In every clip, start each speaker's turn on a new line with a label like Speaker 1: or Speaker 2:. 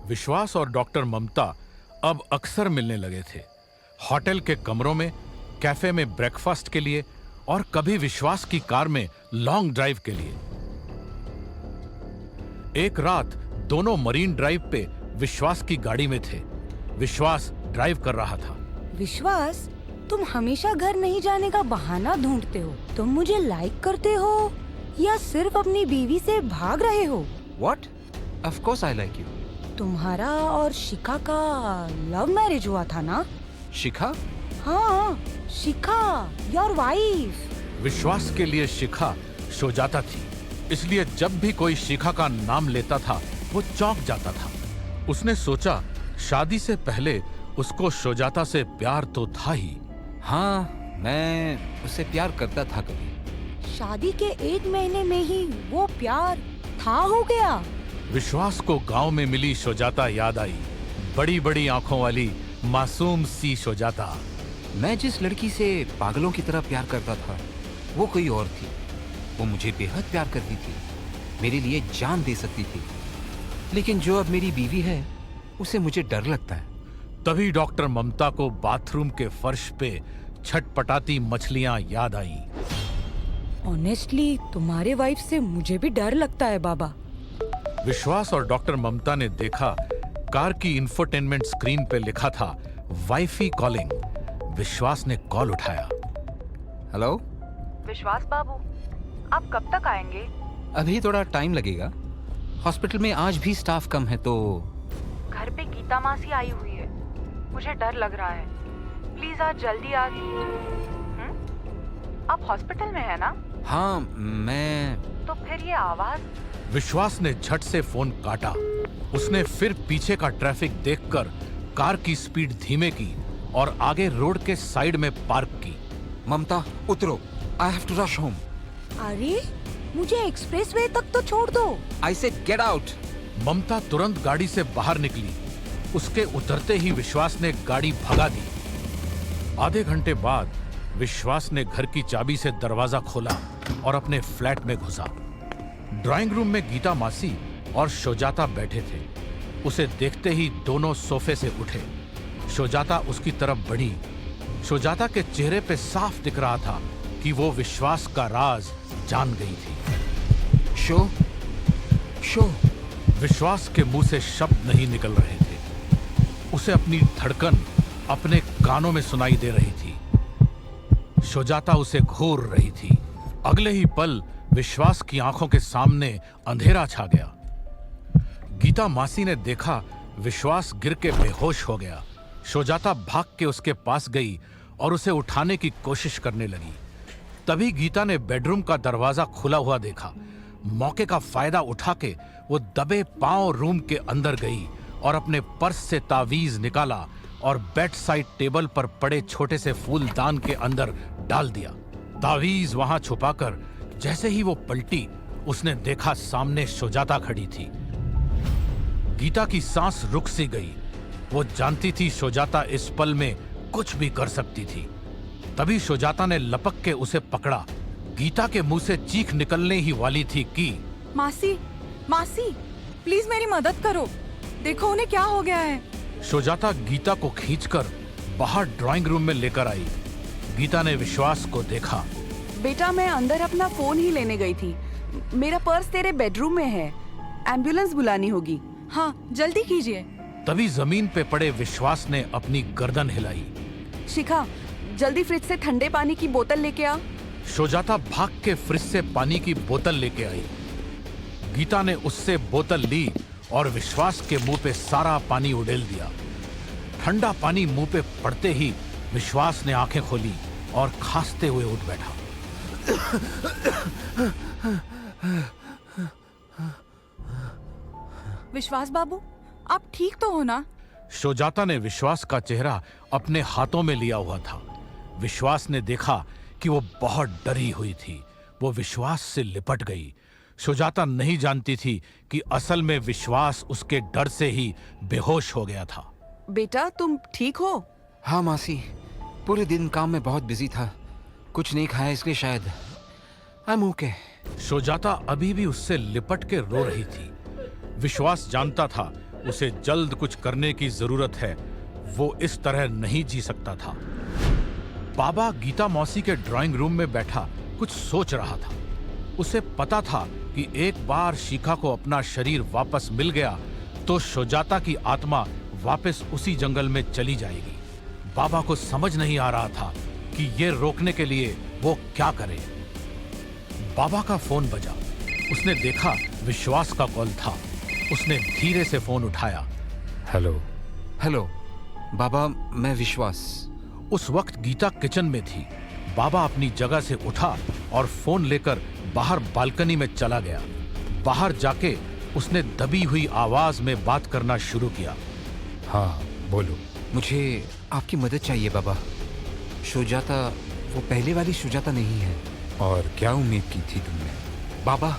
Speaker 1: विश्वास और डॉक्टर ममता अब अक्सर मिलने लगे थे। होटल के कमरों में, कैफे में ब्रेकफास्ट के लिए और कभी विश्वास की कार में लॉन्ग ड्राइव के लिए। एक रात दोनों मरीन ड्राइव पे विश्वास की गाड़ी में थे। विश्वास ड्राइव कर रहा था।
Speaker 2: विश्वास, तुम हमेशा घर नहीं जाने का बहाना ढूंढते हो। तुम मुझे लाइक करते हो या सिर्फ अपनी बीवी से भाग रहे हो?
Speaker 3: What? Of course I like you.
Speaker 2: तुम्हारा और शिखा का लव मैरिज हुआ था ना?
Speaker 3: शिखा?
Speaker 2: हाँ, शिखा, योर वाइफ।
Speaker 1: विश्वास के लिए शिखा शुजाता थी, इसलिए जब भी कोई शिखा का नाम लेता था वो चौंक जाता था। उसने सोचा शादी से पहले उसको शुजाता से प्यार तो था ही।
Speaker 3: हाँ, मैं उससे प्यार करता था कभी।
Speaker 2: शादी के 1 महीने में ही वो प्यार था हो गया।
Speaker 1: विश्वास को गांव में मिली शुजाता याद आई। बड़ी बड़ी आंखों वाली मासूम सी शुजाता।
Speaker 3: मैं जिस लड़की से पागलों की तरह प्यार करता था वो कोई और थी। वो मुझे बेहद प्यार करती थी, मेरे लिए जान दे सकती थी। लेकिन जो अब मेरी बीवी है उसे मुझे डर लगता है।
Speaker 1: तभी डॉक्टर ममता को बाथरूम के फर्श पे छटपटाती मछलियां याद आईं।
Speaker 2: ऑनेस्टली तुम्हारे वाइफ से मुझे भी डर लगता है बाबा।
Speaker 1: विश्वास और डॉक्टर ममता ने देखा कार की इंफोटेनमेंट स्क्रीन पे लिखा था वाइफी कॉलिंग। विश्वास ने कॉल उठाया।
Speaker 3: हेलो
Speaker 4: विश्वास बाबू, आप कब तक आएंगे?
Speaker 3: अभी थोड़ा टाइम लगेगा। हॉस्पिटल में आज भी स्टाफ कम है तो।
Speaker 4: घर पे गीता मासी आई हुई है, मुझे डर लग रहा है। प्लीज आज जल्दी आ। आप हॉस्पिटल में है ना?
Speaker 3: हाँ, मैं।
Speaker 4: तो फिर ये आवाज।
Speaker 1: विश्वास ने झट से फोन काटा। उसने फिर पीछे का ट्रैफिक देखकर कार की स्पीड धीमे की और आगे रोड के साइड में पार्क की।
Speaker 3: ममता उतरो, I have to rush home.
Speaker 2: अरे, मुझे एक्सप्रेसवे तक तो छोड़ दो।
Speaker 3: I said get out.
Speaker 1: Mamta तुरंत गाड़ी से बाहर निकली। उसके उतरते ही विश्वास ने गाड़ी भगा दी। आधे घंटे बाद विश्वास ने घर की चाबी से दरवाजा खोला और अपने फ्लैट में घुसा। ड्राइंग रूम में गीता मासी और शुजाता बैठे थे। उसे देखते ही दोनों सोफे से उठे। शुजाता उसकी तरफ बढ़ी। शुजाता के चेहरे पे साफ दिख रहा था कि वो विश्वास का राज जान गई थी।
Speaker 3: Show show.
Speaker 1: विश्वास के मुंह से शब्द नहीं निकल रहे थे। उसे अपनी धड़कन अपने कानों में सुनाई दे रही थी। शुजाता उसे घूर रही थी। अगले ही पल विश्वास की आंखों के सामने अंधेरा छा गया। गीता मासी ने देखा विश्वास गिर के बेहोश हो गया। शुजाता भाग के उसके पास गई और उसे उठाने की कोशिश करने लगी। तभी गीता ने बेडरूम का दरवाजा खुला हुआ देखा। मौके का फायदा उठा के वो दबे पांव रूम के अंदर गई और अपने पर्स से तावीज निकाला और बेड साइड टेबल पर पड़े छोटे से फूलदान के अंदर डाल दिया। तावीज वहां छुपाकर जैसे ही वो पलटी, उसने देखा सामने शुजाता खड़ी थी। गीता की सांस रुक सी गई। वो जानती थी शुजाता इस पल में कुछ भी कर सकती थी। तभी शुजाता ने लपक के उसे पकड़ा। गीता के मुंह से चीख निकलने ही वाली थी कि
Speaker 4: मासी, मासी, प्लीज मेरी मदद करो, देखो उन्हें क्या हो गया है।
Speaker 1: शुजाता गीता को खींचकर बाहर ड्राइंग रूम में लेकर आई। गीता ने विश्वास को देखा।
Speaker 4: बेटा, मैं अंदर अपना फोन ही लेने गई थी। मेरा पर्स तेरे बेडरूम में है। एम्बुलेंस बुलानी होगी। हाँ, जल्दी कीजिए।
Speaker 1: तभी जमीन पे पड़े विश्वास ने अपनी गर्दन हिलाई।
Speaker 4: शिखा, जल्दी फ्रिज से ठंडे पानी की बोतल लेके आ।
Speaker 1: शुजाता भाग के फ्रिज से पानी की बोतल लेके आई। गीता ने उससे बोतल ली और विश्वास के मुंह पे सारा पानी उड़ेल दिया। ठंडा पानी मुंह पे पड़ते ही विश्वास ने आंखें खोली और खांसते हुए उठ बैठा।
Speaker 4: विश्वास बाबू, आप ठीक तो हो ना?
Speaker 1: शुजाता ने विश्वास का चेहरा अपने हाथों में लिया हुआ था। विश्वास ने देखा कि वो बहुत डरी हुई थी। वो विश्वास से लिपट गई। शुजाता नहीं जानती थी कि असल में विश्वास उसके डर से ही बेहोश हो गया था।
Speaker 4: बेटा, तुम ठीक हो?
Speaker 3: हाँ मासी, पूरे दिन काम में बहुत बिजी था, कुछ नहीं खाया इसलिए शायद। I am okay.
Speaker 1: शुजाता अभी भी उससे लिपट के रो रही थी। विश्वास जानता था उसे जल्द कुछ करने की जरूरत है, वो इस तरह नहीं जी सकता था। बाबा गीता मौसी के ड्राइंग रूम में बैठा कुछ सोच रहा था। उसे पता था कि एक बार शिखा को अपना शरीर वापस मिल गया तो सुजाता की आत्मा वापस उसी जंगल में चली जाएगी। बाबा को समझ नहीं आ रहा था कि ये रोकने के लिए वो क्या करे। बाबा का फोन बजा। उसने देखा विश्वास का कॉल था। उसने धीरे से फोन उठाया।
Speaker 3: हेलो। हेलो बाबा, मैं विश्वास।
Speaker 1: उस वक्त गीता किचन में थी। बाबा अपनी जगह से उठा और फोन लेकर बाहर बालकनी में चला गया। बाहर जाके उसने दबी हुई आवाज में बात करना शुरू किया।
Speaker 3: हाँ बोलो। मुझे आपकी मदद चाहिए बाबा। सुजाता वो पहले वाली सुजाता नहीं है। और क्या उम्मीद की थी तुमने? बाबा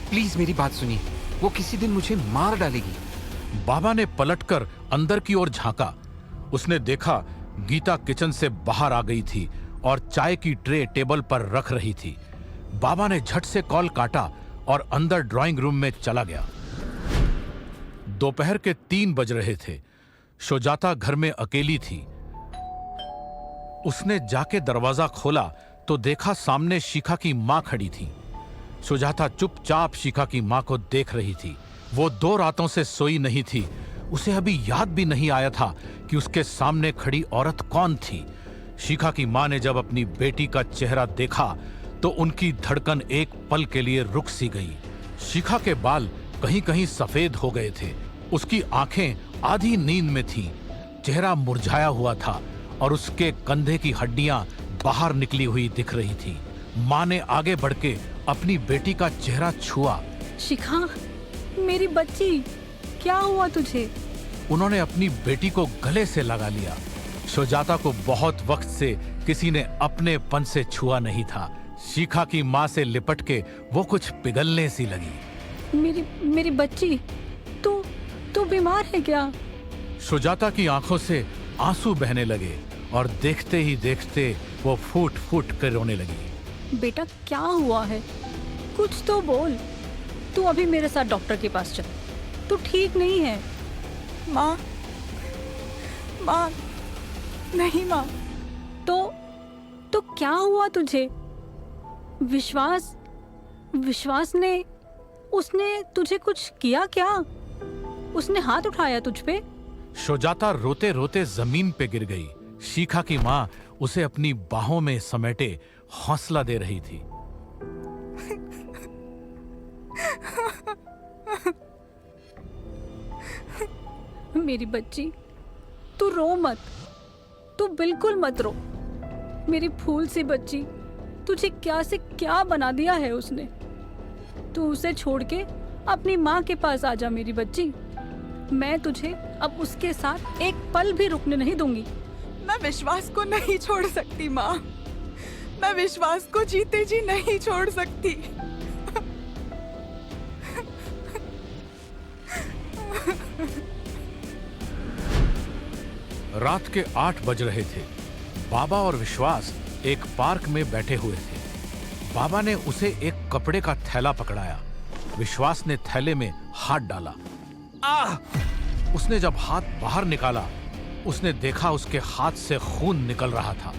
Speaker 3: प्लीज मेरी बात सुनिए, वो किसी दिन मुझे मार डालेगी।
Speaker 1: बाबा ने पलटकर अंदर की ओर झांका। उसने देखा गीता किचन से बाहर आ गई थी और चाय की ट्रे टेबल पर रख रही थी। बाबा ने झट से कॉल काटा और अंदर ड्राइंग रूम में चला गया। दोपहर के 3 बज रहे थे। सुजाता घर में अकेली थी। उसने जाके दरवाजा खोला तो देखा सामने शिखा की मां खड़ी थी। सुजाता चुपचाप शिखा की मां को देख रही थी। वो 2 रातों से सोई नहीं थी। उसे अभी याद भी नहीं आया था कि उसके सामने खड़ी औरत कौन थी। शिखा की मां ने जब अपनी बेटी का चेहरा देखा तो उनकी धड़कन एक पल के लिए रुक सी गई। शिखा के बाल कहीं कहीं सफेद हो गए थे। उसकी आंखें आधी नींद में थीं। चेहरा मुरझाया हुआ था और उसके कंधे की हड्डियां बाहर निकली हुई दिख रही थी। मां ने आगे बढ़ के अपनी बेटी का चेहरा छुआ।
Speaker 5: शिखा, मेरी बच्ची, क्या हुआ तुझे?
Speaker 1: उन्होंने अपनी बेटी को गले से लगा लिया। सुजाता को बहुत वक्त से किसी ने अपने पन से छुआ नहीं था। शिखा की मां से लिपट के वो कुछ पिघलने सी लगी।
Speaker 5: मेरी बच्ची, तू बीमार है क्या?
Speaker 1: सुजाता की आंखों से आंसू बहने लगे और देखते ही देखते वो फूट फूट कर रोने लगी।
Speaker 5: बेटा क्या हुआ है? कुछ तो बोल। तू अभी मेरे साथ डॉक्टर के पास चल। तू ठीक नहीं है।
Speaker 4: माँ, माँ, नहीं माँ।
Speaker 5: तो क्या हुआ तुझे? विश्वास ने उसने तुझे कुछ किया क्या? उसने हाथ उठाया तुझ पे?
Speaker 1: सुजाता रोते रोते जमीन पे गिर गई। शिखा की मां उसे अपनी बाहों में समेटे हौसला दे रही थी।
Speaker 5: मेरी बच्ची, तू रो मत। तू बिल्कुल मत रो। मेरी फूल सी बच्ची, तुझे क्या से क्या बना दिया है उसने। तू उसे छोड़ के अपनी माँ के पास आ जा मेरी बच्ची। मैं तुझे अब उसके साथ एक पल भी रुकने नहीं दूंगी।
Speaker 4: मैं विश्वास को नहीं छोड़ सकती माँ। मैं विश्वास को जीते जी नहीं छोड़ सकती।
Speaker 1: रात के 8 बज रहे थे। बाबा और विश्वास एक पार्क में बैठे हुए थे। बाबा ने उसे एक कपड़े का थैला पकड़ाया। विश्वास ने थैले में हाथ डाला। आह! उसने जब हाथ बाहर निकाला, उसने देखा उसके हाथ से खून निकल रहा था।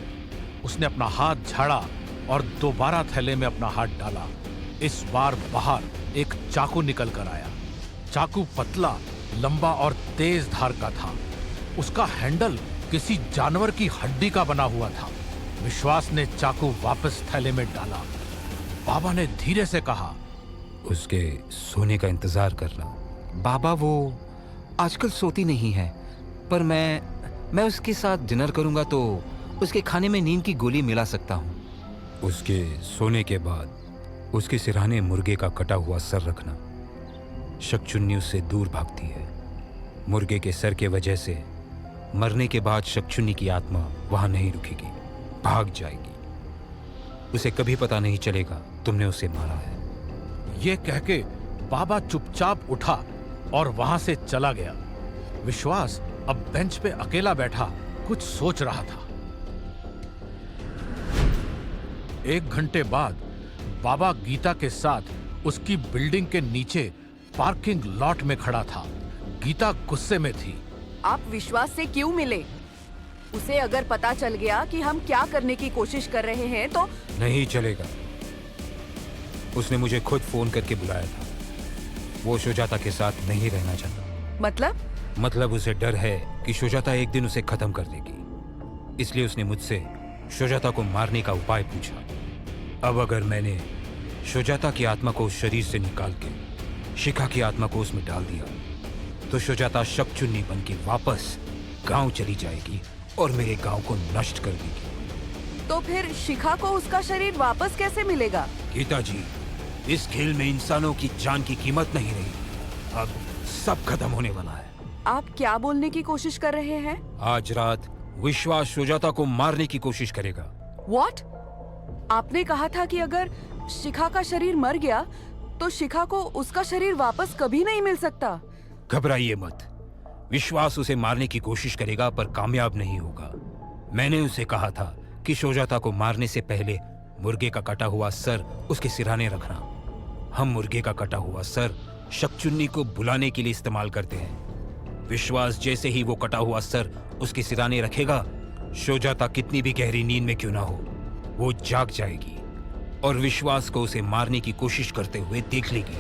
Speaker 1: उसने अपना हाथ झाड़ा और दोबारा थैले में अपना हाथ डाला। इस बार बाहर एक चाकू निकल कर आया। चाकू पतला, लंबा और तेज धार का था। उसका हैंडल किसी जानवर की हड्डी का बना हुआ था। विश्वास ने चाकू वापस थैले में डाला। बाबा ने धीरे से कहा,
Speaker 3: उसके सोने का इंतजार करना। बाबा वो आजकल सोती नहीं है, पर मैं उसके साथ डिनर करूंगा तो उसके खाने में नींद की गोली मिला सकता हूँ। उसके सोने के बाद उसके सिरहाने मुर्गे का कटा हुआ सर रखना। शकचुन्नी उससे दूर भागती है। मुर्गे के सर के वजह से मरने के बाद शकचुन्नी की आत्मा वहां नहीं रुकेगी, भाग जाएगी। उसे कभी पता नहीं चलेगा तुमने उसे मारा है।
Speaker 1: यह कह के बाबा चुपचाप उठा और वहां से चला गया। विश्वास अब बेंच पे अकेला बैठा कुछ सोच रहा था। 1 घंटे बाद बाबा गीता के साथ उसकी बिल्डिंग के नीचे पार्किंग लॉट में खड़ा था। गीता गुस्से में थी।
Speaker 4: आप विश्वास से क्यों मिले? उसे अगर पता चल गया कि हम क्या करने की कोशिश कर रहे हैं तो
Speaker 3: नहीं चलेगा। उसने मुझे खुद फोन करके बुलाया था। वो सुजाता के साथ नहीं रहना चाहता।
Speaker 4: मतलब
Speaker 3: उसे डर है कि सुजाता एक दिन उसे खत्म कर देगी। इसलिए उसने मुझसे सुजाता को मारने का उपाय पूछा। अब अगर मैंने सुजाता की आत्मा को उस शरीर से निकाल के शिखा की आत्मा को उसमें डाल दिया तो सुजाता शबचुन्नी बन के वापस गांव चली जाएगी और मेरे गांव को नष्ट कर देगी।
Speaker 4: तो फिर शिखा को उसका शरीर वापस कैसे मिलेगा?
Speaker 3: गीता जी, इस खेल में इंसानों की जान की कीमत नहीं रही। अब सब खत्म होने वाला है।
Speaker 4: आप क्या बोलने की कोशिश कर रहे हैं?
Speaker 3: आज रात विश्वास सुजाता को मारने की कोशिश करेगा।
Speaker 4: What? आपने कहा था कि अगर शिखा का शरीर मर गया तो शिखा को उसका शरीर वापस कभी नहीं मिल सकता।
Speaker 3: घबराइए मत। विश्वास उसे मारने की कोशिश करेगा पर कामयाब नहीं होगा। मैंने उसे कहा था कि सुजाता को मारने से पहले मुर्गे का कटा हुआ सर उसके सिरहाने रखना। हम मुर्गे का कटा हुआ सर शबचुन्नी को बुलाने के लिए इस्तेमाल करते हैं। विश्वास जैसे ही वो कटा हुआ सर उसके सिरहाने रखेगा, सुजाता कितनी भी गहरी नींद में क्यों ना हो, वो जाग जाएगी और विश्वास को उसे मारने की कोशिश करते हुए देख लेगी।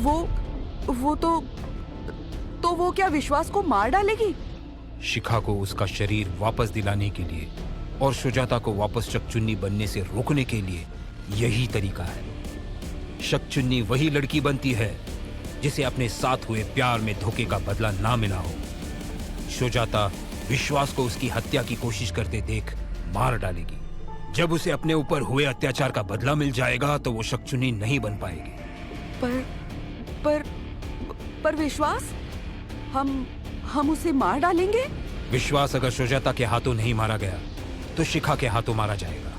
Speaker 4: वो तो वो क्या विश्वास को मार डालेगी?
Speaker 3: शिखा को उसका शरीर वापस दिलाने के लिए और सुजाता को वापस शबचुन्नी बनने से रोकने के लिए यही तरीका है। शबचुन्नी वही लड़की बनती है जिसे अपने साथ हुए प्यार में धोखे का बदला ना मिला हो। सुजाता विश्वास को उसकी हत्या की कोशिश करते देख मार डालेगी। जब उसे अपने ऊपर हुए अत्याचार का बदला मिल जाएगा तो वो शबचुन्नी नहीं बन पाएगी।
Speaker 4: पर विश्वास, हम उसे मार डालेंगे?
Speaker 3: विश्वास अगर सुजाता के हाथों नहीं मारा गया तो शिखा के हाथों मारा जाएगा।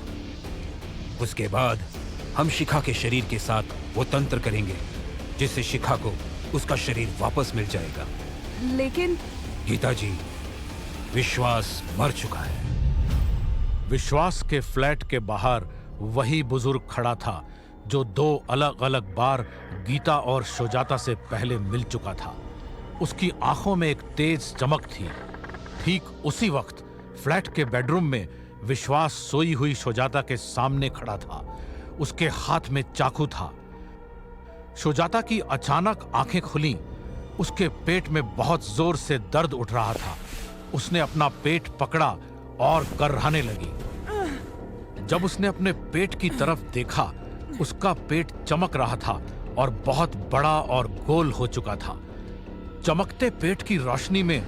Speaker 3: उसके बाद हम शिखा के शरीर के साथ वो तंत्र करेंगे जिससे शिखा को उसका शरीर वापस मिल जाएगा।
Speaker 4: लेकिन
Speaker 3: गीता जी, विश्वास मर चुका है।
Speaker 1: विश्वास के फ्लैट के बाहर वही बुजुर्ग खड़ा था जो 2 अलग-अलग बार गीता और सुजाता से पहले मिल चुका था। उसकी आंखों में एक तेज चमक थी। ठीक उसी वक्त फ्लैट के बेडरूम में विश्वास सोई हुई सुजाता के सामने खड़ा था। उसके हाथ में चाकू था। सुजाता की अचानक आंखें खुलीं। उसके पेट में बहुत जोर से दर्द उठ रहा था। उसने अपना पेट पकड़ा और कर्राने लगी। जब उसने अपने पेट की तरफ देखा, उसका पेट चमक रहा था और बहुत बड़ा और गोल हो चुका था। चमकते पेट की रोशनी में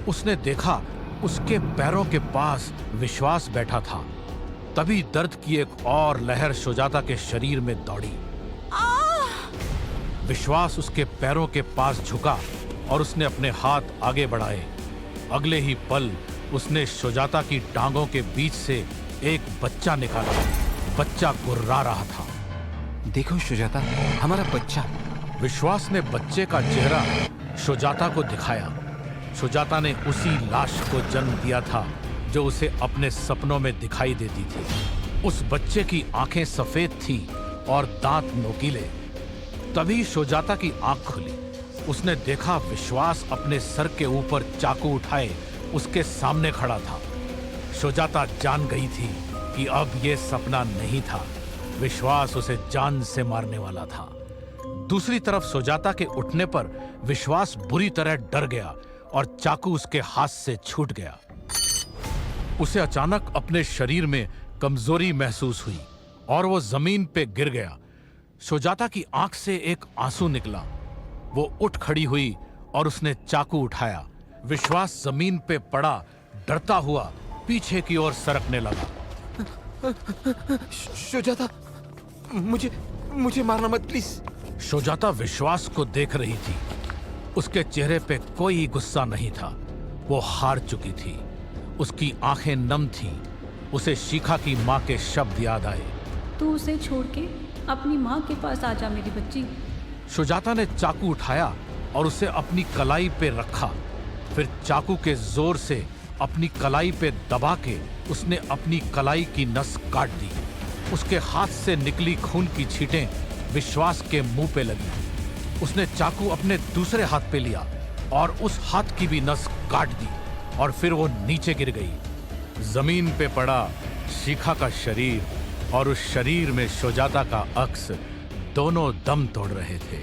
Speaker 1: उसने देखा उसके पैरों के पास विश्वास बैठा था। तभी दर्द की एक और लहर सुजाता के शरीर में दौड़ी। विश्वास उसके पैरों के पास झुका और उसने अपने हाथ आगे बढ़ाए। अगले ही पल उसने सुजाता की टांगों के बीच से एक बच्चा निकाला। बच्चा गुर्रा रहा था।
Speaker 3: देखो सुजाता, हमारा बच्चा।
Speaker 1: विश्वास ने बच्चे का चेहरा सुजाता को दिखाया। सुजाता ने उसी लाश को जन्म दिया था जो उसे अपने सपनों में दिखाई देती थी। उस बच्चे की आंखें सफेद थी और दांत नोकीले। तभी सुजाता की आंख खुली। उसने देखा विश्वास अपने सर के ऊपर चाकू उठाए उसके सामने खड़ा था। सुजाता जान गई थी कि अब यह सपना नहीं था। विश्वास उसे जान से मारने वाला था। दूसरी तरफ सुजाता के उठने पर विश्वास बुरी तरह डर गया और चाकू उसके हाथ से छूट गया। उसे अचानक अपने शरीर में कमजोरी महसूस हुई और वो जमीन पे गिर गया। सुजाता की आंख से एक आंसू निकला। वो उठ खड़ी हुई और उसने चाकू उठाया। विश्वास जमीन पे पड़ा, डरता हुआ पीछे की ओर सरकने लगा।
Speaker 3: सुजाता, मुझे मारना मत प्लीज।
Speaker 1: सुजाता विश्वास को देख रही थी। उसके चेहरे पे कोई गुस्सा नहीं था। वो हार चुकी थी। उसकी आंखें नम थीं। उसे शिखा की माँ के शब्द याद आए।
Speaker 5: तू उसे छोड़ के अपनी माँ के पास आ जा मेरी बच्ची।
Speaker 1: सुजाता ने चाकू उठाया और उसे अपनी कलाई पे रखा। फिर चाकू के जोर से अपनी कलाई पे दबा के उसने अपनी कलाई की नस काट दी। उसके हाथ से निकली खून की छींटें विश्वास के मुंह पे लगी। उसने चाकू अपने दूसरे हाथ पे लिया और उस हाथ की भी नस काट दी और फिर वो नीचे गिर गई। जमीन पे पड़ा शिखा का शरीर और उस शरीर में शुजाता का अक्स दोनों दम तोड़ रहे थे।